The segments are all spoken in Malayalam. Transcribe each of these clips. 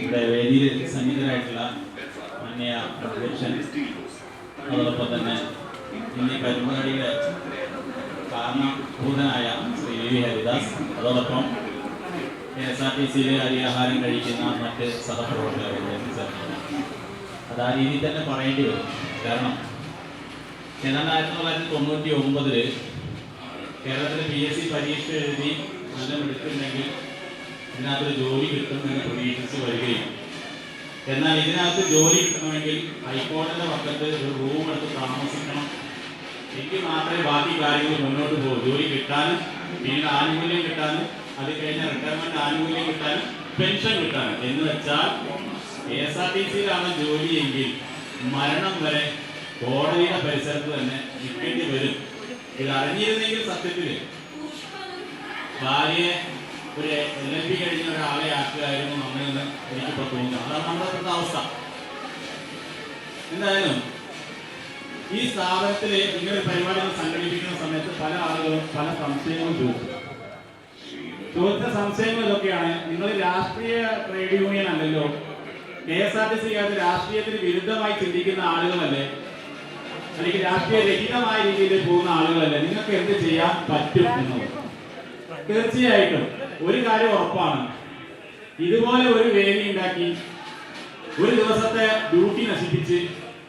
ഇവിടെ വേദിയിൽ സന്നിഹിതരായിട്ടുള്ള മാന്യ അധ്യക്ഷൻ, അതോടൊപ്പം തന്നെ ഇന്നീ പരിപാടിയുടെ കാരണഭൂതനായ ശ്രീ വി ഹരിദാസ്, അതോടൊപ്പം KSRTCയിലെ അരിയാഹാരം കഴിക്കുന്ന മറ്റ് സഹപ്രവർത്തകരുടെ അത് ആ രീതിയിൽ തന്നെ പറയേണ്ടി വരും. കാരണം ഏതാണ്ട് 1999 കേരളത്തിലെ PSC പരീക്ഷ എഴുതി നല്ല എടുക്കുന്നുണ്ടെങ്കിൽ ഇതിനകത്തൊരു ജോലി കിട്ടുമെന്ന് പ്രതീക്ഷിച്ച് വരികയും, എന്നാൽ ഇതിനകത്ത് ജോലി കിട്ടണമെങ്കിൽ ഹൈക്കോടതിയുടെ പക്കത്ത് ഒരു റൂം എടുത്ത് താമസിക്കണം, എങ്കിൽ മാത്രമേ ബാക്കി കാര്യങ്ങൾ മുന്നോട്ട് പോകും. ജോലി കിട്ടാനും പിന്നീട് ആനുകൂല്യം കിട്ടാനും അത് കഴിഞ്ഞ റിട്ടയർമെന്റ് ആനുകൂല്യം കിട്ടാനും പെൻഷൻ കിട്ടാനും. എന്ന് വെച്ചാൽ KSRTCയിലാണ് ജോലിയെങ്കിൽ മരണം വരെ കോടതിയുടെ പരിസരത്ത് തന്നെ നിൽക്കേണ്ടി വരും. ഇത് അറിഞ്ഞിരുന്നെങ്കിൽ സത്യത്തിൽ ഭാര്യയെ ഒരു LLB കഴിഞ്ഞ ഒരാളെ ആക്കുകയായിരുന്നു നമ്മളെന്ന് എനിക്കിപ്പോൾ തോന്നുന്നു. അതാണ് നമ്മുടെ ഇപ്പോഴത്തെ അവസ്ഥ. എന്തായാലും ഈ സ്ഥാപനത്തിൽ ഇങ്ങനെ പരിപാടികൾ സംഘടിപ്പിക്കുന്ന സമയത്ത് പല ആളുകളും പല സംശയങ്ങളും ചോദിച്ച സംശയങ്ങൾ ഇതൊക്കെയാണ്. നിങ്ങൾ രാഷ്ട്രീയ ട്രേഡ് യൂണിയൻ അല്ലല്ലോ, KSRTCക്കകത്ത് രാഷ്ട്രീയത്തിന് വിരുദ്ധമായി ചിന്തിക്കുന്ന ആളുകളല്ലേ, അല്ലെങ്കിൽ രാഷ്ട്രീയ രഹിതമായ രീതിയിൽ പോകുന്ന ആളുകളല്ലേ, നിങ്ങൾക്ക് എന്ത് ചെയ്യാൻ പറ്റും എന്നത്. തീർച്ചയായിട്ടും ഒരു കാര്യം ഉറപ്പാണ്, ഇതുപോലെ ഒരു വേദി ഉണ്ടാക്കി ഒരു ദിവസത്തെ ഡ്യൂട്ടി നശിപ്പിച്ച്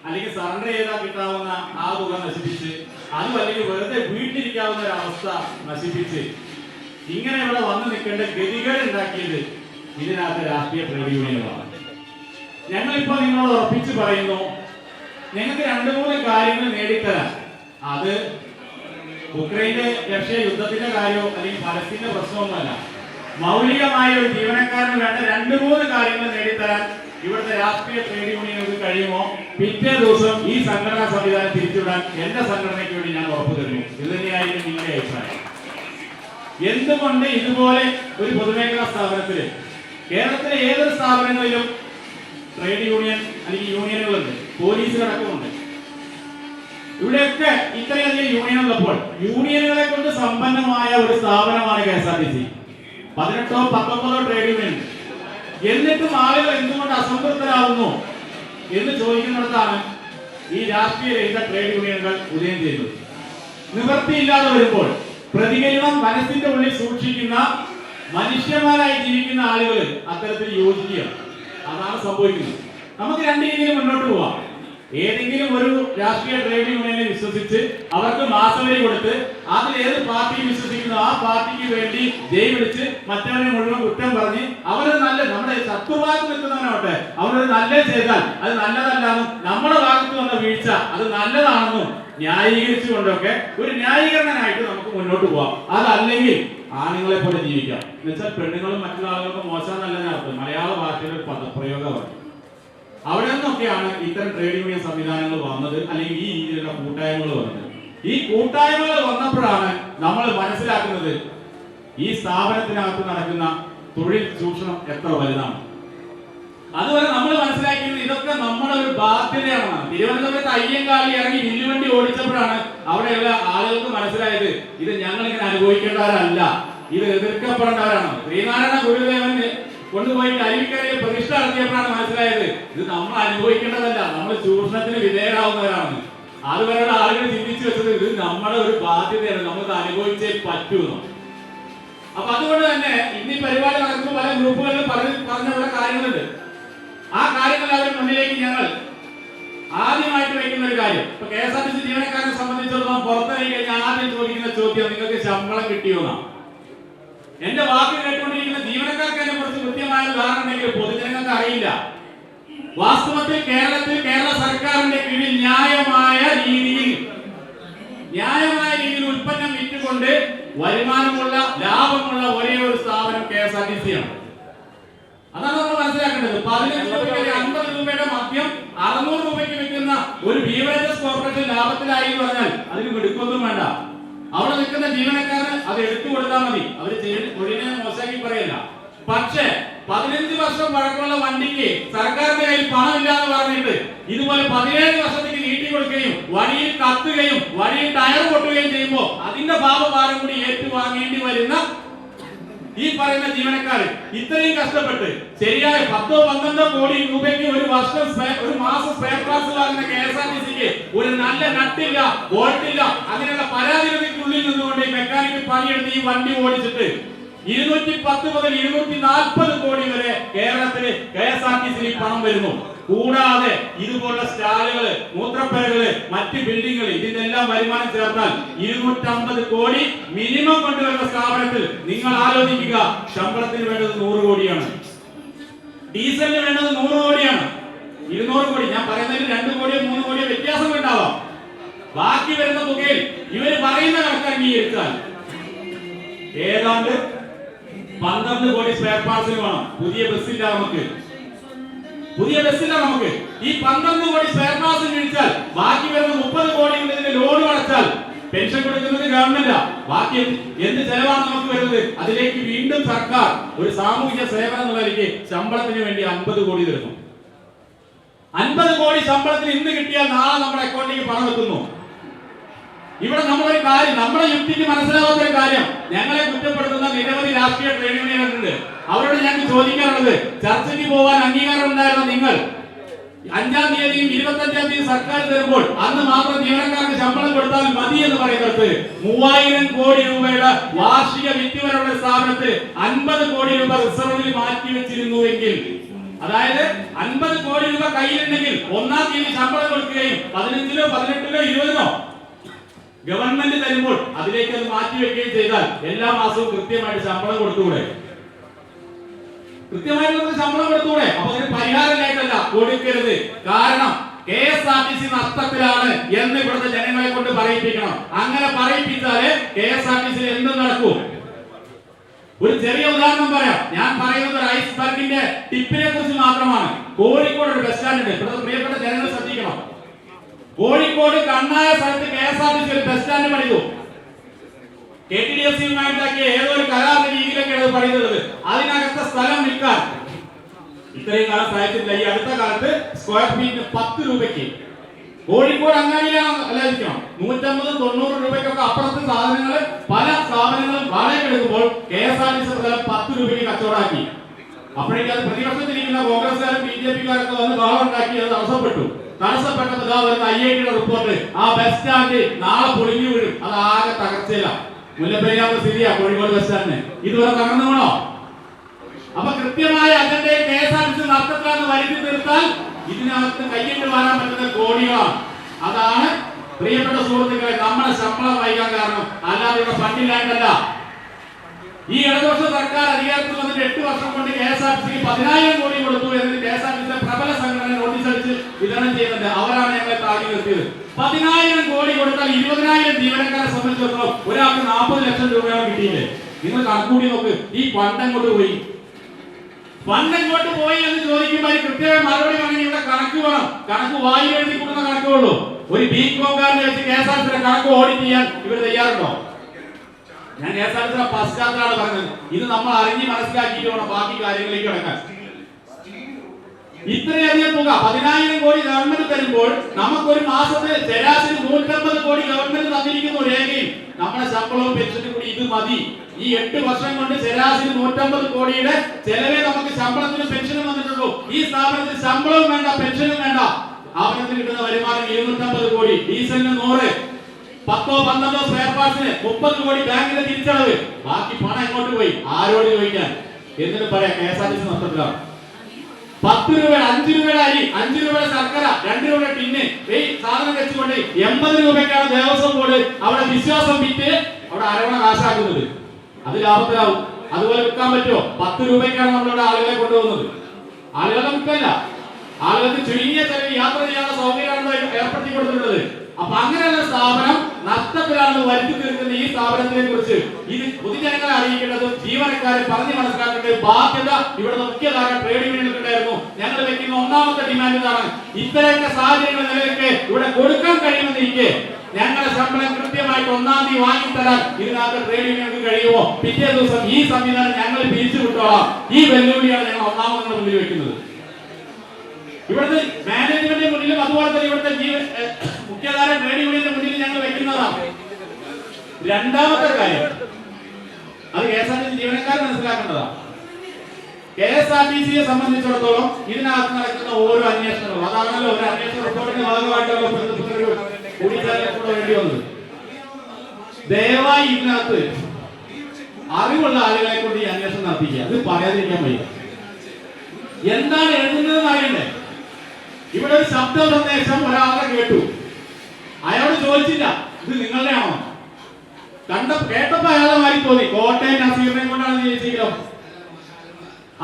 അല്ലെങ്കിൽ സറണ്ടർ ചെയ്താൽ കിട്ടാവുന്ന ആ തുക നശിപ്പിച്ച്, അതും അല്ലെങ്കിൽ വെറുതെ വീട്ടിലിരിക്കാവുന്ന ഒരു അവസ്ഥ നശിപ്പിച്ച് ഇങ്ങനെ ഇവിടെ വന്നു നിൽക്കേണ്ട ഗതികേട് ഉണ്ടാക്കിയത് ഇതിനകത്ത് രാഷ്ട്രീയ ട്രേഡ് യൂണിയനുകളാണ്. ഞങ്ങളിപ്പോ നിങ്ങളോട് ഉറപ്പിച്ച് പറയുന്നു, ഞങ്ങൾക്ക് 2-3 കാര്യങ്ങൾ നേടിത്തരാൻ. അത് ഉക്രൈന്റെ റഷ്യ യുദ്ധത്തിന്റെ കാര്യമോ അല്ലെങ്കിൽ പലസ്തീന്റെ പ്രശ്നമൊന്നുമല്ല. മൗലികമായ ഒരു ജീവനക്കാരന് വേണ്ട 2-3 കാര്യങ്ങൾ നേടിത്തരാൻ ഇവിടുത്തെ രാഷ്ട്രീയ ട്രേഡ് യൂണിയനുകൾക്ക് കഴിയുമോ, പിറ്റേ ദിവസം ഈ സംഘടനാ സംവിധാനം തിരിച്ചുവിടാൻ എന്റെ സംഘടനയ്ക്ക് വേണ്ടി ഞാൻ ഉറപ്പു തരുന്നു. ഇത് തന്നെയായിരിക്കും നിങ്ങളുടെ അഭിപ്രായം. എന്തുകൊണ്ട് ഇതുപോലെ ഒരു പൊതുമേഖലാ സ്ഥാപനത്തില്, കേരളത്തിലെ ഏതൊരു സ്ഥാപനങ്ങളിലും ട്രേഡ് യൂണിയൻ അല്ലെങ്കിൽ യൂണിയനുകളുണ്ട്, പോലീസുകളടക്കമുണ്ട്. ഇവിടെയൊക്കെ ഇത്രയധികം യൂണിയനുള്ളപ്പോൾ യൂണിയനുകളെ കൊണ്ട് സമ്പന്നമായ ഒരു സ്ഥാപനമാണ് KSRTC. 18ഓ 19ഓ ട്രേഡ് യൂണിയൻ. എന്നിട്ടും ആളുകൾ എന്തുകൊണ്ട് അസംതൃപ്തരാകുന്നു എന്ന് ചോദിക്കുന്നിടത്താണ് ഈ രാഷ്ട്രീയ രഹിത ട്രേഡ് യൂണിയനുകൾ ഉദയം ചെയ്യുന്നത്. നിവൃത്തിയില്ലാതെ വരുമ്പോൾ പ്രതികരണം മനസ്സിന്റെ ഉള്ളിൽ സൂക്ഷിക്കുന്ന മനുഷ്യന്മാരായി ജീവിക്കുന്ന ആളുകൾ അത്തരത്തിൽ യോജിക്കുക, അതാണ് സംഭവിക്കുന്നത്. നമുക്ക് 2 രീതിയിൽ മുന്നോട്ട് പോവാം. ഏതെങ്കിലും ഒരു രാഷ്ട്രീയ ട്രേഡ് യൂണിയനെ വിശ്വസിച്ച് അവർക്ക് മാസവരി കൊടുത്ത് അതിൽ ഏത് പാർട്ടി വിശ്വസിക്കുന്നു ആ പാർട്ടിക്ക് വേണ്ടി ജയ് വിളിച്ച് മറ്റവരെ മുഴുവൻ കുറ്റം പറഞ്ഞ് അവരത് നല്ല നമ്മുടെ ശത്രുഭാഗത്ത് നിൽക്കുന്നവനോട്ടെ അവരത് നല്ല ചെയ്താൽ അത് നല്ലതല്ലാന്നും നമ്മുടെ ഭാഗത്ത് വന്ന വീഴ്ച അത് നല്ലതാണെന്നും ന്യായീകരിച്ചുകൊണ്ടൊക്കെ ഒരു ന്യായീകരണനായിട്ട് നമുക്ക് മുന്നോട്ട് പോവാം. അതല്ലെങ്കിൽ ആണുങ്ങളെ പോലെ ജീവിക്കാം. എന്നുവെച്ചാൽ പെണ്ണുങ്ങളും മറ്റുള്ള ആളുകൾക്ക് മോശം നല്ല അർത്ഥം മലയാള ഭാഷയുടെ ഒരു പദപ്രയോഗമാണ്. അവിടെ നിന്നൊക്കെയാണ് ഇത്തരം ട്രേഡ് യൂണിയൻ സംവിധാനങ്ങൾ വന്നത്, അല്ലെങ്കിൽ ഈ രീതിയിലുള്ള കൂട്ടായ്മകൾ വന്നത്. ഈ കൂട്ടായ്മകൾ വന്നപ്പോഴാണ് നമ്മൾ മനസ്സിലാക്കുന്നത് ഈ സ്ഥാപനത്തിനകത്ത് നടക്കുന്ന തൊഴിൽ ചൂഷണം എത്ര വലുതാണ്. അതുപോലെ നമ്മൾ മനസ്സിലാക്കിയത് ഇതൊക്കെ നമ്മുടെ ഒരു ബാധ്യതയാണ്. തിരുവനന്തപുരത്ത് അയ്യങ്കാളി ഇറങ്ങി വില്ലുവണ്ടി ഓടിച്ചപ്പോഴാണ് അവിടെയുള്ള ആളുകൾക്ക് മനസ്സിലായത് ഇത് ഞങ്ങൾ ഇങ്ങനെ അനുഭവിക്കേണ്ടവരല്ല, ഇത് എതിർക്കപ്പെടേണ്ടവരാണ്. ശ്രീനാരായണ ഗുരുദേവൻ കൊണ്ടുപോയി അരുവിക്കരയിൽ പ്രതിഷ്ഠ നടത്തിയപ്പോഴാണ് മനസ്സിലായത് ഇത് നമ്മൾ അനുഭവിക്കേണ്ടതല്ല, നമ്മൾ ചൂഷണത്തിന് വിധേയരാകുന്നവരാണ്. അതുവരെയുള്ള ആളുകൾ ചിന്തിച്ചു വെച്ചത് ഇത് നമ്മുടെ ഒരു ബാധ്യതയാണ്, നമുക്ക് അനുഭവിച്ചേ പറ്റൂന്ന്. അപ്പൊ അതുകൊണ്ട് തന്നെ ഇന്നീ പരിപാടി നടക്കുമ്പോൾ പല ഗ്രൂപ്പുകളിലും പറഞ്ഞുള്ള കാര്യങ്ങളുണ്ട്. ആ കാര്യങ്ങൾ അവരുടെ മുന്നിലേക്ക് ഞങ്ങൾ ആദ്യമായിട്ട് വയ്ക്കുന്ന ഒരു കാര്യം, ഇപ്പൊ KSRTC ജീവനക്കാരനെ സംബന്ധിച്ചിടത്തോളം പുറത്തിറങ്ങി കഴിഞ്ഞാൽ ആദ്യം ചോദിക്കുന്ന ചോദ്യം നിങ്ങൾക്ക് ശമ്പളം കിട്ടിയോന്നാണ്. എന്റെ വാക്ക് കേട്ടുകൊണ്ടിരിക്കുന്ന ജീവനക്കാർക്ക് അതിനെ കുറിച്ച് കൃത്യമായ ധാരണ ഉണ്ടെങ്കിൽ പൊതുജനങ്ങൾക്ക് അറിയില്ല. വാസ്തവത്തിൽ കേരളത്തിൽ കേരള സർക്കാരിന്റെ കീഴിൽ ന്യായമായ രീതിയിൽ ഉൽപ്പന്നം വിറ്റുകൊണ്ട് വരുമാനമുള്ള ലാഭമുള്ള ഒരേ ഒരു സ്ഥാപനം KSRTC ആണ്. അതാണ് നമ്മൾ മനസ്സിലാക്കേണ്ടത്. 15 രൂപയ്ക്ക് 50 രൂപയുടെ മദ്യം 600 രൂപയ്ക്ക് വിൽക്കുന്ന ഒരു ബീവറേജസ് കോർപ്പറേഷൻ ലാഭത്തിലായി എന്ന് പറഞ്ഞാൽ അതിന് മിടുക്കൊന്നും വേണ്ട. അവിടെ നിൽക്കുന്ന ജീവനക്കാരന് അത് എടുത്തു കൊടുത്താൽ മതി. അവര് തൊഴിലിനെ മോശമാക്കി പറയല്ല. പക്ഷേ 15 വർഷം പഴക്കമുള്ള വണ്ടിക്ക് സർക്കാരിന്റെ കയ്യിൽ പണമില്ലാന്ന് പറഞ്ഞിട്ട് ഇതുപോലെ 17 വർഷത്തേക്ക് നീട്ടി കൊടുക്കുകയും വഴിയിൽ കത്തുകയും വഴിയിൽ ടയർ പൊട്ടുകയും ചെയ്യുമ്പോൾ അതിന്റെ പാപഭാരം കൂടി ഏറ്റുവാങ്ങേണ്ടി വരുന്ന ഈ പറയുന്ന ജീവനക്കാർ ഇത്രയും കഷ്ടപ്പെട്ട് ശരിയായ 10-12 കോടി രൂപയ്ക്ക് ഒരു വർഷം ഒരു മാസം സ്പെയർ പാർട്സ് വാങ്ങുന്ന KSRTCക്ക് ഒരു നല്ല നട്ടില്ല, ബോൾട്ടില്ല, അങ്ങനെയുള്ള പരാതികൾക്കുള്ളിൽ നിന്നുകൊണ്ട് മെക്കാനിക്കൽ പണിയെടുത്ത് ഈ വണ്ടി ഓടിച്ചിട്ട് 210 മുതൽ 240 കോടി വരെ കേരളത്തില് KSRTCയിൽ പണം വരുന്നു. കൂടാതെ ഇതുപോലുള്ള സ്റ്റാളുകള്, മൂത്രപ്പുരകള്, മറ്റ് ബിൽഡിങ്ങുകൾ, ഇതിന്റെ എല്ലാം വരുമാനം ചേർത്താൽ 250 കോടി മിനിമം കൊണ്ടുവരുന്ന സ്ഥാപനത്തിൽ നിങ്ങൾ ആലോചിക്കുക, ശമ്പളത്തിന് വേണ്ടത് 100 കോടിയാണ്, ഡീസലിന് വേണ്ടത് 100 കോടിയാണ്, 200 കോടി. ഞാൻ പറയുന്നതിൽ 2 കോടിയോ 3 കോടിയോ വ്യത്യാസം ഉണ്ടാവാം. ബാക്കി വരുന്ന തുകയിൽ ഇവര് പറയുന്ന കണക്ക് അംഗീകരിച്ചാൽ ഏതാണ്ട് 12 കോടി സ്പെയർ പാർട്സിന് വേണം. പുതിയ ബസ്സില്ല നമുക്ക്, ഈ 12 കോടി സ്പെയർ പാർട്സ് കഴിച്ചാൽ ബാക്കി വരുന്ന 30 കോടി ഇതിന്റെ ലോഡ് അടച്ചാൽ പെൻഷൻ കൊടുക്കുന്നത് ഗവൺമെന്റാ. ബാക്കി എന്ത് ചെലവാണ് നമുക്ക് വരുന്നത്? അതിലേക്ക് വീണ്ടും സർക്കാർ ഒരു സാമൂഹിക സേവനം എന്നുള്ള നിലയ്ക്ക് ശമ്പളത്തിന് വേണ്ടി 50 കോടി തരുന്നു. 50 കോടി ശമ്പളത്തിന് ഇന്ന് കിട്ടിയാൽ നാളെ നമ്മുടെ അക്കൗണ്ടിലേക്ക് പണം എത്തുന്നു. ഇവിടെ നമ്മളൊരു കാര്യം, നമ്മുടെ യുക്തിക്ക് മനസ്സിലാവാത്ത ഒരു കാര്യം, ഞങ്ങളെ കുറ്റപ്പെടുത്തുന്ന നിരവധി രാഷ്ട്രീയ ട്രേഡ് യൂണിയനുകളുണ്ട്. അവരോട് ഞങ്ങൾക്ക് ചോദിക്കാനുള്ളത്, ചർച്ചയ്ക്ക് പോകാൻ അംഗീകാരം ഉണ്ടായിരുന്ന നിങ്ങൾ 5-ാം തീയതിയും 25-ാം തീയതി സർക്കാർ തരുമ്പോൾ അന്ന് മാത്രം ജീവനക്കാർക്ക് ശമ്പളം കൊടുത്താൽ മതി എന്ന് പറയുന്നത് 3000 കോടി രൂപയുടെ വാർഷിക വിറ്റുവരവുള്ള സ്ഥാപനത്തിൽ 50 കോടി രൂപ റിസർവിൽ മാറ്റി വെച്ചിരുന്നുവെങ്കിൽ, അതായത് 50 കോടി രൂപ കയ്യിലുണ്ടെങ്കിൽ 1-ാം തീയതി ശമ്പളം കൊടുക്കുകയും 15-ലോ 18-ലോ 20-നോ ഗവൺമെന്റ് തരുമ്പോൾ അതിലേക്ക് അത് മാറ്റി വെക്കുകയും ചെയ്താൽ എല്ലാ മാസവും കൃത്യമായിട്ട് ശമ്പളം കൊടുത്തുകൂടെ? അപ്പൊ അതിന് പരിഹാരമായിട്ടല്ല കൊടുക്കരുത്. കാരണം KSRTC നഷ്ടത്തിലാണ് എന്ന് ഇവിടുത്തെ ജനങ്ങളെ കൊണ്ട് പറയിപ്പിക്കണം. അങ്ങനെ പറയിപ്പിച്ചാല് KSRTC എന്തും നടക്കും. ഒരു ചെറിയ ഉദാഹരണം പറയാം. ഞാൻ പറയുന്നത് ഒരു ഐസ്ബർഗിന്റെ ടിപ്പിനെ കുറിച്ച് മാത്രമാണ്. കോഴിക്കോട് ഒരു ബസ് സ്റ്റാൻഡ് ഉണ്ട്. ഇവിടുത്തെ പ്രിയപ്പെട്ട ജനങ്ങൾ ശ്രദ്ധിക്കണം. കോഴിക്കോട് കണ്ണായ സ്ഥലത്ത് KSRTC ഒരു ബസ് സ്റ്റാൻഡ് പണിതു. KTDFCയുമായിട്ടാക്കിയ ഏതോ ഒരു കരാറിന്റെ രീതിയിലൊക്കെയാണ് അത് പറയുന്നത്. അതിനകത്തെ സ്ഥലം വിൽക്കാൻ ഇത്രയും കാലം സഹായിച്ചില്ല. ഈ അടുത്ത കാലത്ത് സ്ക്വയർ ഫീറ്റിന് 10 രൂപയ്ക്ക് കോഴിക്കോട് അങ്ങാടിയിലാണ് ആലോചിക്കണം, 150-90 രൂപയ്ക്കൊക്കെ അപ്പുറത്തെ സാധനങ്ങൾ പല സ്ഥാപനങ്ങളും വാടക എടുക്കുമ്പോൾ KSRTC സ്ഥലം 10 രൂപയ്ക്ക് കച്ചവടമാക്കി. അപ്പോഴേക്കും അത് പ്രതിപക്ഷത്തിരിക്കുന്ന കോൺഗ്രസ്സുകാരും BJPക്കാരൊക്കെ വന്ന് ബഹളം ഉണ്ടാക്കി അത് തടസ്സപ്പെട്ടപ്പോൾ വരുന്ന IITയുടെ റിപ്പോർട്ട്, ആ ബസ് സ്റ്റാൻഡ് നാളെ പൊളിഞ്ഞു വീഴും, അത് ആകെ തകർച്ചയില്ല. മുല്ലപ്പെരിയാർ സ്ഥിതിയാ കോഴിക്കോട് ബസ് സ്റ്റാൻഡിന്. ഇതുവരെ തകർന്നു വീണോ? അപ്പൊ കൃത്യമായ അജണ്ടയിൽ KSRTC നഷ്ടത്തിലാന്ന് വരുത്തി തീർത്താൽ ഇതിനകത്ത് കയ്യിട്ട് വരാൻ പറ്റുന്ന കോടികളാണ്. അതാണ് പ്രിയപ്പെട്ട സുഹൃത്തുക്കളെ നമ്മുടെ ശമ്പളം വൈകാൻ കാരണം, അല്ലാതെ ഇവിടെ ഫണ്ടില്ലാണ്ടല്ല. ഈ ഇടതുപക്ഷ സർക്കാർ അധികാരത്തിൽ വന്നിട്ട് 8 വർഷം കൊണ്ട് KSRTCക്ക് 10,000 കോടി കൊടുത്തു എന്ന് KSRTCയുടെ പ്രബല സംഘടന നോട്ടീസ് അടിച്ച് വിതരണം ചെയ്യുന്നുണ്ട്. അവരാണ് ഞങ്ങളെ താങ്ങി നിർത്തിയത്. 10,000 കോടി കൊടുത്താൽ 20,000 ജീവനക്കാരെ സംബന്ധിച്ചിടത്തോളം ഒരാൾക്ക് 40 ലക്ഷം രൂപയാണ് കിട്ടിയില്ലേ? നിങ്ങൾ കണക്കൂടി നോക്ക്. ഈ ഫണ്ട് എങ്ങോട്ട് പോയി എന്ന് ചോദിക്കുമ്പോൾ കൃത്യമായ മറുപടി പറഞ്ഞാൽ ഇവിടെ കണക്ക് വേണം. കണക്ക് വായി എഴുതി കൊടുക്കുന്ന കണക്കുള്ളൂ. ഒരു ബികോംകാരനെ വെച്ച് KSRTCയുടെ കണക്ക് ഓഡിറ്റ് ചെയ്യാൻ ഇവർ തയ്യാറുണ്ടോ? ഞാൻ KSRTCയുടെ പശ്ചാത്തലമാണ് പറഞ്ഞത്. ഇത് നമ്മൾ അറിഞ്ഞ് മനസ്സിലാക്കിയിട്ട് വേണം ബാക്കി കാര്യങ്ങളിലേക്ക് കിടക്കാൻ. ഇത്രയധികം തുക 10,000 കോടി ഗവൺമെന്റ് തരുമ്പോൾ നമുക്കൊരു മാസത്തിൽ ശരാശരി 150 കോടി ഗവൺമെന്റ് തന്നിരിക്കുന്നു രേഖയിൽ. നമ്മുടെ ശമ്പളവും പെൻഷനും കൂടി ഇത് മതി. ഈ 8 വർഷം കൊണ്ട് ശരാശരി 150 കോടിയുടെ ചെലവേ നമുക്ക് ശമ്പളത്തിനും പെൻഷനും വന്നിട്ടുള്ളൂ. ഈ സ്ഥാപനത്തിൽ ശമ്പളവും വേണ്ട, പെൻഷനും വേണ്ട. സ്ഥാപനത്തിന് കിട്ടുന്ന വരുമാനം 250 കോടി, ഡീസലിന് 100, 10-12 സ്പെയർ പാർട്സിന് 30 കോടി ബാങ്കിന്റെ തിരിച്ചടവ്. ബാക്കി പണം എങ്ങോട്ട് പോയി? ആരോട് ചോദിക്കാൻ? എന്നിട്ട് പറയാം KSRTC നഷ്ടത്തിലാണ്. 10 രൂപ, 5 രൂപയുടെ അരി, 5 രൂപയുടെ ശർക്കര, 2 രൂപയുടെ ടിന്ന് ഈ സാധനം വെച്ചുകൊണ്ട് 80 രൂപയ്ക്കാണ് ദേവസ്വം ബോർഡ് അവിടെ വിശ്വാസം വിറ്റ് അവിടെ അരവണ കാശാക്കുന്നത്. അത് ലാഭത്തിലാവും. അതുപോലെ വിൽക്കാൻ പറ്റുമോ? 10 രൂപയ്ക്കാണ് നമ്മളിവിടെ ആളുകളെ കൊണ്ടുപോകുന്നത്. ആളുകളെ വിൽക്കല്ല, ആളുകൾക്ക് ചുരുങ്ങിയ ചെലവ് യാത്ര ചെയ്യാനുള്ള സൗകര്യമാണ് ഏർപ്പെടുത്തി കൊടുത്തിട്ടുള്ളത്. അപ്പൊ അങ്ങനെയുള്ള സ്ഥാപനം നഷ്ടത്തിലാണെന്ന് വരുത്തി തീർക്കുന്ന ഈ സ്ഥാപനത്തിനെ കുറിച്ച് ഇത് പൊതുജനങ്ങളെ അറിയിക്കേണ്ടതും ജീവനക്കാരെ പറഞ്ഞ് മനസ്സിലാക്കേണ്ട ബാധ്യത ഇവിടുത്തെ മുഖ്യധാര ട്രേഡ് യൂണിയനുണ്ടായിരുന്നു. ഞങ്ങൾ വെക്കുന്ന ഒന്നാമത്തെ ഡിമാൻഡ് ഇതാണ്. ഇത്തരമൊക്കെ സാഹചര്യങ്ങൾ നിലനിൽക്കെ ഇവിടെ കൊടുക്കാൻ കഴിയുമെന്നിരിക്കെ ഞങ്ങളുടെ ശമ്പളം കൃത്യമായിട്ട് 1-ാം തീയതി വാങ്ങിത്തരാൻ ഇതിനകത്ത് ട്രേഡ് യൂണിയനുകൾക്ക് കഴിയുമോ? പിറ്റേ ദിവസം ഈ സംവിധാനം ഞങ്ങൾ പിരിച്ചു വിട്ടോളാം. ഈ വെല്ലുവിളിയാണ് ഞങ്ങൾ ഒന്നാമത് മുന്നിൽ വെക്കുന്നത്. ഇവിടുത്തെ മാനേജ്മെന്റിന്റെ മുന്നിലും അതുപോലെ തന്നെ ഇവിടുത്തെ മുഖ്യധാര ട്രേഡ് യൂണിയന്റെ മുന്നിൽ ഞങ്ങൾ വെക്കുന്നതാണ്. രണ്ടാമത്തെ കാര്യം, അത് KSRTC ജീവനക്കാർ മനസ്സിലാക്കണം. മനസ്സിലാക്കേണ്ടതാണ്. KSRTCയെ സംബന്ധിച്ചിടത്തോളം ഇതിനകത്ത് നടക്കുന്ന ഓരോ അന്വേഷണങ്ങളും, അതാണല്ലോ ഒരു അന്വേഷണ റിപ്പോർട്ടിന്റെ ഭാഗമായിട്ടുള്ള കൂടിച്ചേരക്കൂടെ വേണ്ടി വന്നത്. ദയവായി ഇതിനകത്ത് അറിവുള്ള ആളുകളെ കൊണ്ട് ഈ അന്വേഷണം നടത്തിക്കുക. അത് പറയാതിരിക്കാൻ വയ്യ. എന്താണ് എഴുതുന്നത് അറിയണ്ടേ? ഇവിടെ ഒരു ശബ്ദ സന്ദേശം ഒരാളെ കേട്ടു, അയാളോട് ചോദിച്ചില്ല ഇത് നിങ്ങളുടെ ആണോ. കേട്ടപ്പോ അയാളെ മാറി തോന്നി കോട്ടയം നസീറിനെ കൊണ്ടാണ് ചോദിച്ചെങ്കിലോ.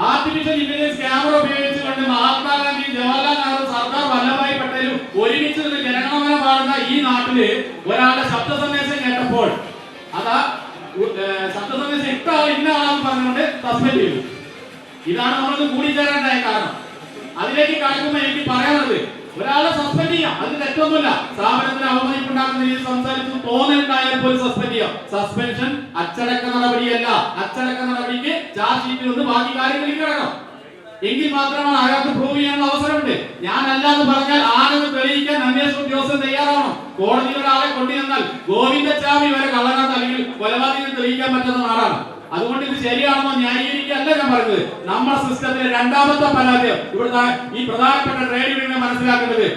ആർട്ടിഫിഷ്യൽ ഇന്റലിജൻസ് ക്യാമറ ഉപയോഗിച്ചുകൊണ്ട് മഹാത്മാഗാന്ധി, ജവഹർലാൽ നെഹ്റു, സർദാർ വല്ലഭായ് പട്ടേലും ഒരുമിച്ച് നിന്ന് ജനഗണമന പാടുന്ന ഈ നാട്ടില് ഒരാളുടെ ശബ്ദ സന്ദേശം കേട്ടപ്പോൾ അതാ ശബ്ദ സന്ദേശം ഇട്ട ഇന്ന ആളെന്ന് പറഞ്ഞുകൊണ്ട് സസ്പെൻഡ് ചെയ്തു. ഇതാണ് നമ്മൾക്ക് കൂടിച്ചേരാണ്ടായ കാരണം. അതിലേക്ക് കടക്കുമ്പോൾ എനിക്ക് പറയാനുള്ളത്, ഒരാളെ സസ്പെൻഡ് ചെയ്യാം, അതിന് തെറ്റൊന്നുമില്ല. സ്ഥാപനത്തിന് അവമതിപ്പുണ്ടാക്കുന്ന രീതിയിൽ സംസാരിച്ചു തോന്നലുണ്ടായാൽ പോലും സസ്പെൻഡ് ചെയ്യാം. സസ്പെൻഷൻ അച്ചടക്ക നടപടിയല്ല. അച്ചടക്ക നടപടിക്ക് ചാർജ് ഷീറ്റിൽ ഒന്ന് ബാക്കി കാര്യങ്ങളിലേക്ക് കിടക്കണം. എങ്കിൽ മാത്രമാണ് അയാൾക്ക് പ്രൂവ് ചെയ്യാനുള്ള അവസരമുണ്ട്. ഞാനല്ലാന്ന് പറഞ്ഞാൽ ആരെന്ന് തെളിയിക്കാൻ അന്വേഷണ ഉദ്യോഗസ്ഥൻ തയ്യാറാവണം. കോടതിയിൽ ഒരാളെ കൊണ്ടുവന്നാൽ ഗോവിന്ദച്ചാമി വരെ കള്ളനാഥ് അല്ലെങ്കിൽ കൊലപാതകം തെളിയിക്കാൻ പറ്റുന്ന നാടാണ്. അതുകൊണ്ട് ഇത് ശരിയാണെന്നോ ന്യായീകരിക്കല്ല ഞാൻ പറഞ്ഞത്. നമ്മുടെ സിസ്റ്റത്തിലെ രണ്ടാമത്തെ പരാജയം ഇവിടുത്തെ ഈ പ്രധാനപ്പെട്ട ട്രേഡ് യൂണിയനെ മനസ്സിലാക്കേണ്ടത്,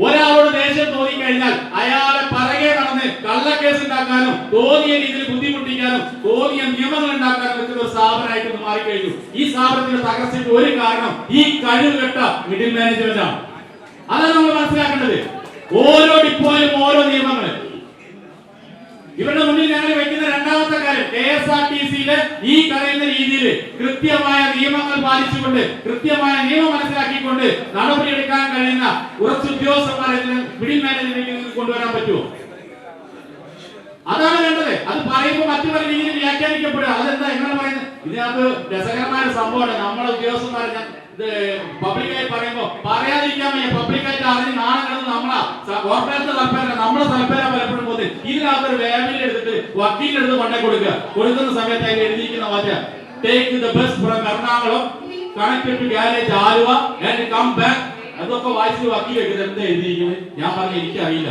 ഒരാളോട് ദേഷ്യം തോന്നിക്കഴിഞ്ഞാൽ അയാളെ പറകെ നടന്ന് കള്ളക്കേസ് ഉണ്ടാക്കാനും തോന്നിയ രീതിയിൽ ബുദ്ധിമുട്ടിക്കാനും തോന്നിയ നിയമങ്ങൾ ഉണ്ടാക്കാനും വെക്കുന്ന ഒരു സ്ഥാപനമായിട്ട് മാറിക്കഴിഞ്ഞു. ഈ സ്ഥാപനത്തിന്റെ തകർച്ചയ്ക്ക് ഒരു കാരണം ഈ കഴിവുകെട്ട മിഡിൽ മാനേജ്മെന്റ് ആണ്. അതാണ് നമ്മൾ മനസ്സിലാക്കേണ്ടത്. ഓരോ ഡിപ്പോയിലും ഓരോ നിയമങ്ങൾ. ഇവരുടെ മുന്നിൽ ഞങ്ങൾ വെക്കുന്ന രണ്ടാമത്തെ കാര്യം, KSRTCയിലെ ഈ പറയുന്ന രീതിയിൽ കൃത്യമായ നിയമങ്ങൾ പാലിച്ചുകൊണ്ട് കൃത്യമായ നിയമം മനസ്സിലാക്കിക്കൊണ്ട് നടപടിയെടുക്കാൻ കഴിയുന്ന കുറച്ച് ഉദ്യോഗസ്ഥന്മാരെ മിഡിൽ മാനേജ്മെന്റിലേക്ക് കൊണ്ടുവരാൻ പറ്റുമോ? അതാണ് വേണ്ടത്. അത് പറയുമ്പോൾ മറ്റു പല രീതിയിൽ വ്യാഖ്യാനിക്കപ്പെടുക. അതെന്താ എങ്ങനെ പറയുന്നത്? ഇതിനകത്ത് രസകരമായ സംഭവമാണ്. നമ്മളെ ഉദ്യോഗസ്ഥന്മാരെ പബ്ലിക്കായി പറയുമ്പോ പറയാതിരിക്കാൻ വയ്യ. പബ്ലിക്കായിട്ട് അറിഞ്ഞ് നാളെ നമ്മളെ കോർപ്പറേറ്റ് തലപ്പേര നമ്മളെ തലപ്പേര പലപ്പോഴും പോകുന്നത്. ഇതിനകത്തൊരു വേബിൽ എടുത്തിട്ട് വക്കീലെടുത്ത് കൊണ്ടേ കൊടുക്കുന്ന സമയത്ത് അതിൽ എഴുതിയിരിക്കുന്ന വാചകം, take the bus from Ernakulam connected to garage Aluva and come back. അതൊക്കെ വായിച്ച് വക്കീൽ എടുക്കുന്നത് എന്താ എഴുതിയിരിക്കുന്നത്? ഞാൻ പറഞ്ഞു എനിക്കറിയില്ല.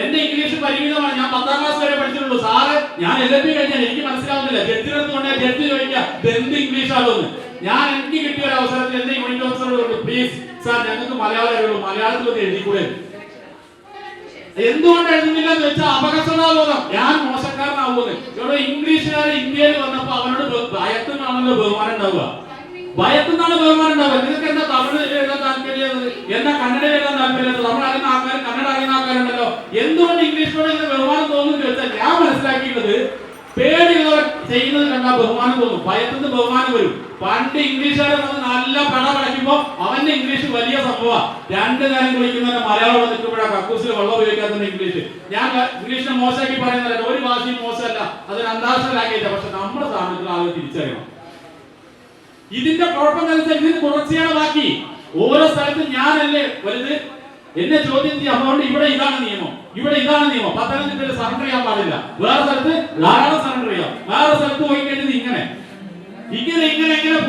എന്റെ ഇംഗ്ലീഷ് പരിമിതമാണ്. ഞാൻ 10ാം ക്ലാസ് വരെ പഠിച്ചിട്ടുള്ളൂ. സാറ് ഞാൻ LLB കഴിഞ്ഞാൽ എനിക്ക് മനസ്സിലാവുന്നില്ല. ജഡ്ജിനടുത്ത് കൊണ്ടേ ജഡ്ജി ചോദിക്കാം എന്ത് ഇംഗ്ലീഷാണെന്ന്. ഞാൻ എനിക്ക് കിട്ടിയ ഒരു അവസരത്തിൽ എന്റെ യൂണിറ്റ് ഓഫീസറോട് പ്ലീസ് സാർ ഞങ്ങൾക്ക് മലയാളം അറിയുള്ളൂ, മലയാളത്തിൽ എഴുതിക്കൂടെ. എന്തുകൊണ്ട് എഴുതുന്നില്ല എന്ന് വെച്ചാൽ അപകർഷതാബോധം, ഞാൻ മോശക്കാരനാവുന്നത്. ഇവിടെ ഇംഗ്ലീഷുകാർ ഇന്ത്യയിൽ വന്നപ്പോ അവരോട് ഭയത്തുനിന്നാണല്ലോ ബഹുമാനം ഉണ്ടാവുക. ഭയത്തുനിന്നാണ് ബഹുമാനം ഉണ്ടാവുക. നിങ്ങൾക്ക് എന്താ തമിഴ് എഴുതാൻ താല്പര്യം, എന്താ കന്നഡ എഴുതാൻ താല്പര്യം? നമ്മൾ അറിയുന്ന ആൾക്കാർ, കന്നഡ അറിയുന്ന ആൾക്കാരുണ്ടല്ലോ. എന്തുകൊണ്ട് ഇംഗ്ലീഷിനോട് ഇങ്ങനെ ബഹുമാനം തോന്നുന്നു വെച്ചാൽ ഞാൻ മനസ്സിലാക്കിയിട്ടുള്ളത്, പേടിയുള്ളവർ ചെയ്യുന്നത് കണ്ടാൽ ബഹുമാനം തോന്നും, ഭയത്തുനിന്ന് ബഹുമാനം വരും. പണ്ട് ഇംഗ്ലീഷുകാരെ നല്ല പട പഠിക്കുമ്പോ അവന്റെ ഇംഗ്ലീഷ് വലിയ സംഭവമാണ്. 2 നേരം കുളിക്കുന്നവരെ മലയാളം നിൽക്കുമ്പോഴാണ് കക്കൂസിൽ വെള്ളം ഉപയോഗിക്കാത്ത ഇംഗ്ലീഷ്. ഞാൻ ഇംഗ്ലീഷിനെ മോശമാക്കി പറയുന്നില്ല, ഒരു ഭാഷയും മോശമല്ല, അതൊരു അന്താരാഷ്ട്ര ലാംഗ്വേജ്. പക്ഷെ നമ്മുടെ സ്ഥാപനത്തിൽ ആളുകൾ തിരിച്ചറിയണം. ഇതിന്റെ കുഴപ്പം ഇതിന് തുടർച്ചയാണ് ബാക്കി. ഓരോ സ്ഥലത്തും ഞാനല്ലേ വലുത്, എന്നെ ചോദ്യം ചെയ്യാം. അതുകൊണ്ട് ഇവിടെ ഇതാണ് നിയമം, ഇവിടെ ഇതാണ് നിയമം. പത്തനംതിട്ടയിൽ സറണ്ടർ ചെയ്യാൻ പാടില്ല, വേറെ സ്ഥലത്ത് ധാരാളം സറണ്ടർ ചെയ്യാം, വേറെ സ്ഥലത്ത് പോയി കഴിഞ്ഞത് ഇങ്ങനെ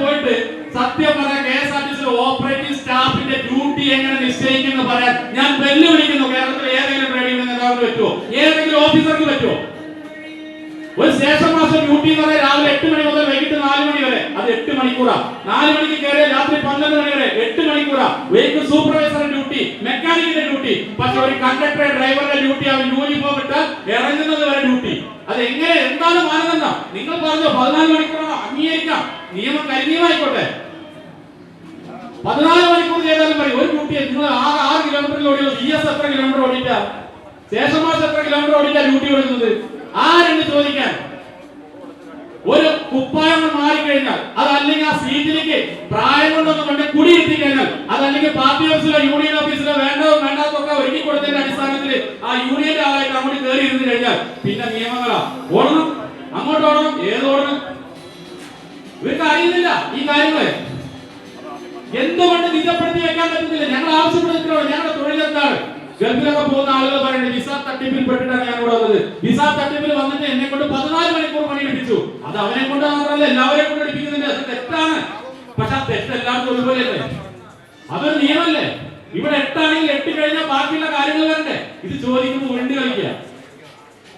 പോയിട്ട് സത്യം പറയാൻ KSRTC ഓപ്പറേറ്റീവ് സ്റ്റാഫിന്റെ ഡ്യൂട്ടി എങ്ങനെ നിശ്ചയിക്കുന്നു പറയാൻ ഞാൻ വെല്ലുവിളിക്കുന്നു. കേരളത്തിൽ ഏതെങ്കിലും ട്രേഡ് യൂണിയൻ നേതാവിന് പറ്റുമോ? ഏതെങ്കിലും ഓഫീസർക്ക് പറ്റുമോ? ഒരു സ്റ്റേഷൻ മാസ്റ്റർ ഡ്യൂട്ടി എന്ന് പറയാൻ രാവിലെ 8 മണി മുതൽ വൈകിട്ട് 4 മണി വരെ, അത് 8 മണിക്കൂറാ. 4 മണിക്ക് കയറിയ രാത്രി 12 മണി വരെ 8 മണിക്കൂറാ. വെഹിക്കിൾ സൂപ്പർവൈസറുടെ ഡ്യൂട്ടി, മെക്കാനിക്കിന്റെ ഡ്യൂട്ടി. പക്ഷെ ഒരു കണ്ടക്ടർ ഡ്രൈവറുടെ ഡ്യൂട്ടി അവൻ യൂണിഫോം ഇട്ടാൽ ഇറങ്ങുന്നത് വരെ ഡ്യൂട്ടി. അത് എങ്ങനെ, എന്താണ് മാനദണ്ഡം? നിങ്ങൾ പറഞ്ഞോ 14 മണിക്കൂറാണോ? അംഗീകരിക്കാം, നിയമം കരിനിയമായിക്കോട്ടെ. 14 മണിക്കൂർ ചെയ്താലും പറയും ഒരു ഡ്യൂട്ടി. നിങ്ങൾ 6 കിലോമീറ്ററിൽ ഓടിയോ, GS എത്ര കിലോമീറ്റർ ഓടിച്ചാ, സ്റ്റേഷൻ മാസ്റ്റർ എത്ര കിലോമീറ്റർ ഓടിച്ചാ ഡ്യൂട്ടി കൊടുക്കുന്നത്? ആരെന്ന് ചോദിക്കാൻ. ഒരു കുപ്പായം മാറിക്കഴിഞ്ഞാൽ, അതല്ലെങ്കിൽ ആ സീറ്റിലേക്ക് പ്രായം കൊണ്ടൊന്നും കൊണ്ട് കുടിയിരുത്തി കഴിഞ്ഞാൽ, അതല്ലെങ്കിൽ പാർട്ടി ഓഫീസിലോ യൂണിയൻ ഓഫീസിലോ വേണ്ടാത്തൊക്കെ ഒരുക്കി കൊടുത്തതിന്റെ അടിസ്ഥാനത്തിൽ ആ യൂണിയന്റെ ആളായിട്ട് അങ്ങോട്ട് കയറി ഇരുന്ന് കഴിഞ്ഞാൽ പിന്നെ നിയമങ്ങളാ. ഓടണം, അങ്ങോട്ട് ഓടണം, ഏതോടണം. ഇവർക്ക് അറിയുന്നില്ല ഈ കാര്യങ്ങളെ. എന്തുകൊണ്ട് നിജപ്പെടുത്തി വെക്കാൻ പറ്റുന്നില്ല? ഞങ്ങൾ ആവശ്യപ്പെടുത്തില്ലോ. ഞങ്ങളുടെ തൊഴിലെന്താണ്? ഗൾഫിലൊക്കെ പോകുന്ന ആളുകൾ പറയുന്നത് വിസ തട്ടിപ്പിൽ പെട്ടിട്ടാണ് ഞാൻ ഇവിടെ വന്നത്. വിസ തട്ടിപ്പിൽ വന്നിട്ട് എന്നെ കൊണ്ട് 14 മണിക്കൂർ പണി എടുപ്പിച്ചു. അത് അവനെ കൊണ്ട് മാത്രമല്ല, എല്ലാവരെയും കൊണ്ട് എടുപ്പിക്കുന്നുണ്ട്. അത് തെറ്റാണ്. പക്ഷെ ആ തെറ്റ് എല്ലാവർക്കും ഒരുപോലെയല്ലേ? അതൊരു നിയമല്ലേ? ഇവിടെ 8 ആണെങ്കിൽ 8 കഴിഞ്ഞാൽ ബാക്കിയുള്ള കാര്യങ്ങൾ വരണ്ടേ? ഇത് ചോദിക്കുമ്പോൾ ഉരുണ്ട് കളിക്കുക.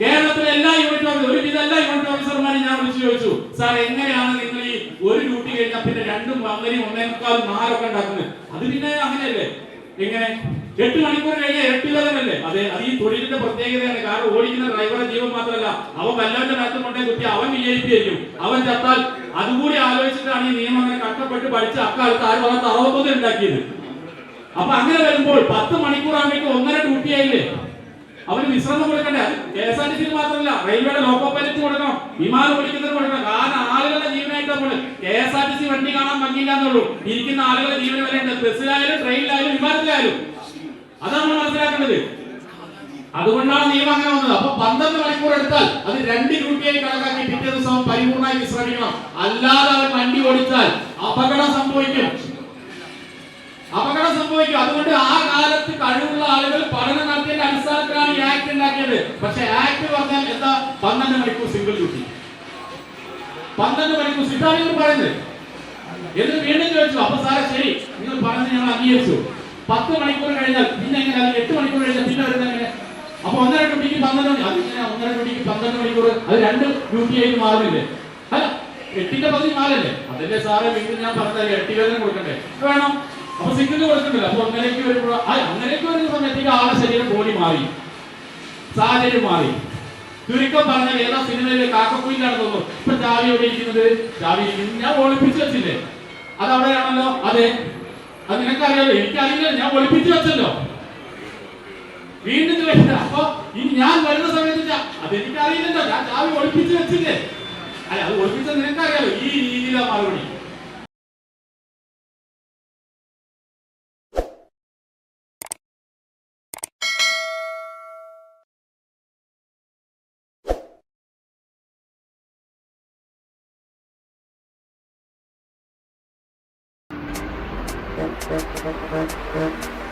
കേരളത്തിലെ എല്ലാ യൂണിറ്റ് ഓഫീസർ, ഒരു ഇതെല്ലാ യൂണിറ്റ് ഓഫീസർമാരും ഞാൻ ഞാൻ വിളിച്ചു ചോദിച്ചു, സാർ എങ്ങനെയാണ് നിങ്ങൾ ഈ ഒരു ഡ്യൂട്ടി കഴിഞ്ഞാൽ പിന്നെ 2 1 1.25 4 ഉണ്ടാക്കുന്നത്? അത് പിന്നെ അങ്ങനെയല്ലേ? എങ്ങനെ 8 മണിക്കൂർ കഴിഞ്ഞാൽ ഇരട്ടിവരല്ലേ? അതെ, അത് ഈ തൊഴിലിന്റെ പ്രത്യേകതയാണ്. കാരണം ഓടിക്കുന്ന ഡ്രൈവറുടെ ജീവൻ മാത്രമല്ല, അവൻ വല്ലവന്റെ നാട്ടിൽ കൊണ്ടേ കുത്തി അവൻ VIP ആയിരിക്കും. അവൻ ചത്താൽ അതുകൂടി ആലോചിച്ചിട്ടാണ് ഈ നിയമം അങ്ങനെ കഷ്ടപ്പെട്ട് പഠിച്ച് അക്കാലത്ത് 1961 ഉണ്ടാക്കിയത്. അപ്പൊ അങ്ങനെ വരുമ്പോൾ 10 മണിക്കൂറാകുമ്പോഴേക്കും 1.5 ഡ്യൂട്ടി ആയില്ലേ? അവന് വിശ്രമം കൊടുക്കണ്ടേ? അത് KSRTC മാത്രമല്ല, റെയിൽവേയുടെ ലോക്കോ പൈലറ്റ് കൊടുക്കണം, വിമാനം ഓടിക്കുന്നതിന് കൊടുക്കണം. കാരണം ആളുകളുടെ ജീവനായിട്ട് നമ്മൾ KSRTC വണ്ടി കാണാൻ ഭംഗിയില്ല എന്നുള്ളൂ, ഇരിക്കുന്ന ആളുകളുടെ ജീവൻ വരെയുണ്ട്. ബസ്സിലായാലും ട്രെയിനിലായാലും വിമാനത്തിലായാലും. അതാണ് നമ്മൾ മനസ്സിലാക്കേണ്ടത്. അതുകൊണ്ടാണ് നിയമം അങ്ങനെ വന്നത്. അപ്പൊ 12 മണിക്കൂർ എടുത്താൽ അത് 2 ഡ്യൂട്ടിയായി കണക്കാക്കി പിറ്റേ ദിവസം പരിപൂർണമായി വിശ്രമിക്കണം. അല്ലാതെ അവൻ വണ്ടി ഓടിച്ചാൽ അപകടം സംഭവിക്കും. അതുകൊണ്ട് ആ കാലത്ത് കഴിവുള്ള ആളുകൾ പഠനം നടത്തിയതിന്റെ അടിസ്ഥാനത്തിലാണ് ഈ ആക്ട് ഉണ്ടാക്കിയത്. പക്ഷെ ആക്ട് പറഞ്ഞാൽ എന്താ? 12 മണിക്കൂർ സിംഗിൾ ഡ്യൂട്ടി, 12 മണിക്കൂർ സിദ്ധാന്തങ്ങൾ പറയുന്നത്. എന്നിട്ട് വീണ്ടും ചോദിച്ചു, അപ്പൊ സാറേ ശരി, നിങ്ങൾ പറഞ്ഞത് ഞങ്ങൾ അംഗീകരിച്ചു. 10 മണിക്കൂർ കഴിഞ്ഞാൽ പിന്നെ എങ്ങനെ? 8 മണിക്കൂർ കഴിഞ്ഞാൽ പിന്നെ വരുന്നത് എങ്ങനെ? അപ്പൊ 1.5 ഡ്യൂട്ടിക്ക് 12 മണി, അതിങ്ങനെ 1.5 ഡ്യൂട്ടിക്ക് 12 മണിക്കൂർ, അത് 2 ഡ്യൂട്ടിയായിട്ട് മാറില്ലേ? അല്ല, 8ന്റെ പകുതി 4 അതല്ലേ സാറേ? വീണ്ടും ഞാൻ പറഞ്ഞത് 8 വേദന കൊടുക്കണ്ടേ? വേണം. അപ്പൊ സിംഗിൾ കൊടുക്കണ്ടല്ലോ. അപ്പൊ അങ്ങനെയൊക്കെ വരുമ്പോൾ വരുന്ന സമയത്തേക്ക് ആളെ ശരീരം ബോഡി മാറി, സാഹചര്യം മാറി. ചുരുക്കം പറഞ്ഞാൽ ഏതാ സിനിമയിലെ കാക്കക്കുയിലാണ് തോന്നുന്നു. ഇപ്പൊ ചാവി എവിടെ ഇരിക്കുന്നത്? ചാവി ഇരിക്കുന്നത് ഞാൻ ഒളിപ്പിച്ചു വെച്ചില്ലേ? അത് അവിടെയാണല്ലോ. അതെ, അത് നിനക്കറിയാലോ, എനിക്കറിയില്ല, ഞാൻ ഒളിപ്പിച്ചു വെച്ചല്ലോ. വീണ്ടും ചോദിച്ചില്ല, അപ്പൊ ഇനി ഞാൻ വരുന്ന സമയത്ത് അതെനിക്കറിയില്ലല്ലോ, ഞാൻ ചാവി ഒളിപ്പിച്ചു വെച്ചില്ലേ? അല്ല, അത് ഒളിപ്പിച്ചത് നിനക്കറിയാലോ. ഈ രീതിയിലാണ് മറുപടി. Thank you.